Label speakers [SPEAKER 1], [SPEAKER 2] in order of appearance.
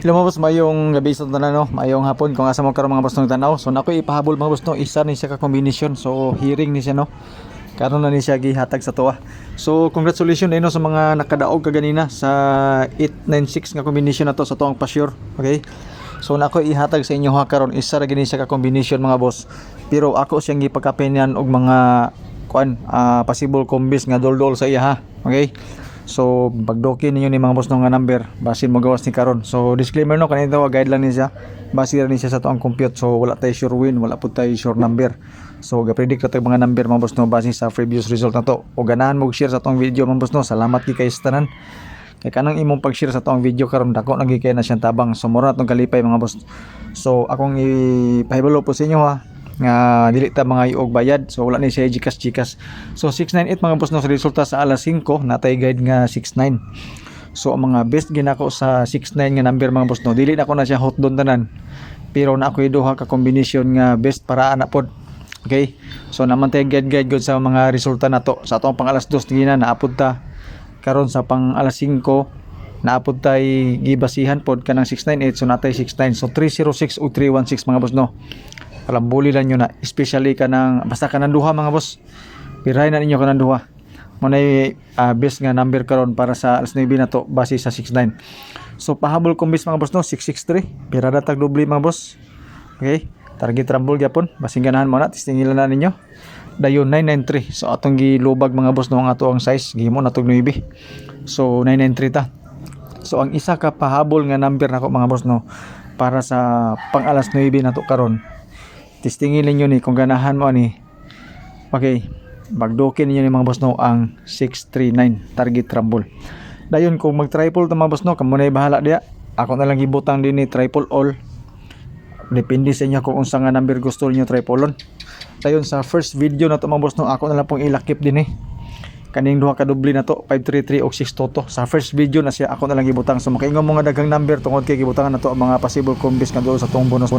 [SPEAKER 1] Hello mga boss, mayong gabi sa tanan no, mayong hapon kung asa mo karon mga boss nung tanaw. So nako ipahabol mga boss no, isa ni siya ka combination. So hearing ni siya no. Karon na ni siya gihatag sa tuwa. So congratulations no sa mga nakadaog kaganina sa 896 nga combination na to sa tuwang pa-sure. Okay? So nako ihatag sa inyo ha karon isa ra gini siya ka combination mga boss. Pero ako siyang gipakapinan og mga possible combis nga dol-dol sa iya ha. Okay? So pagdoki ninyo ni mga boss no nga number basin mo gawas ni karon. So disclaimer no kanito guide lang ni siya. Base ra ni siya sa tuang compute. So wala tay sure win, wala pud tay sure number. So ga-predict ta mga number mga boss no base sa previous result na to. O ganahan mo share sa tuang video mga boss no. Salamat kay sa tanan. Kay kanang imong pag-share sa tuang video karon dako nagi kay na siyang tabang. So mura tong kalipay mga boss. So akong ipahibalo po sa inyo ha nga dili ta mga iog bayad, so wala ni siya GCash. So 698 mga boss no sa resulta sa alas 5 natay guide nga 69. So ang mga best ginako sa 69 nga number mga boss no dili na ko na siya hot doon tanan, pero na ako duha ka combination nga best para ana pod. Okay, so naman tay guide good sa mga resulta nato sa atong pang alas 2 gina naapod ta karon sa pang alas 5 naapod tay gibasihan pod kanang 698, so natay 69. So 306 o 316 mga boss no. Alam buli lang nyo na, especially ka ng basta ka ng duha mga boss, pirahay na ninyo ka ng duha mo na best nga number karon para sa alas 9 na to base sa 69. So pahabol kombis mga boss no 663 pirada tag doble mga boss. Okay, target rumble gyapon basing ganahan mo na tistingilan na ninyo dayon 993. So atong gilubag mga boss no ang ato ang size gihimo na tog 9, so 993 ta. So ang isa ka pahabol nga number nako mga boss no para sa pang alas 9 na to karon, testingin ninyo ni kung ganahan mo ni. Okay, bagdokin ninyo ni mga boss no ang 639 target rumble. Dayon kung mag triple ta mga boss no kamo na bahala dia. Ako na lang gibutang din ni triple all. Depende sa inyo kung unsa nga number gusto niyo triple on. Dayon sa first video na to mga boss no ako na lang pong ilakip din kaning duha ka doble na to 533 o 6 toto. Sa first video na siya ako na lang gibutang. So makaingon mo nga daghang number tungod kay gibutangan na to ang mga possible combis nga doon sa tong bonus.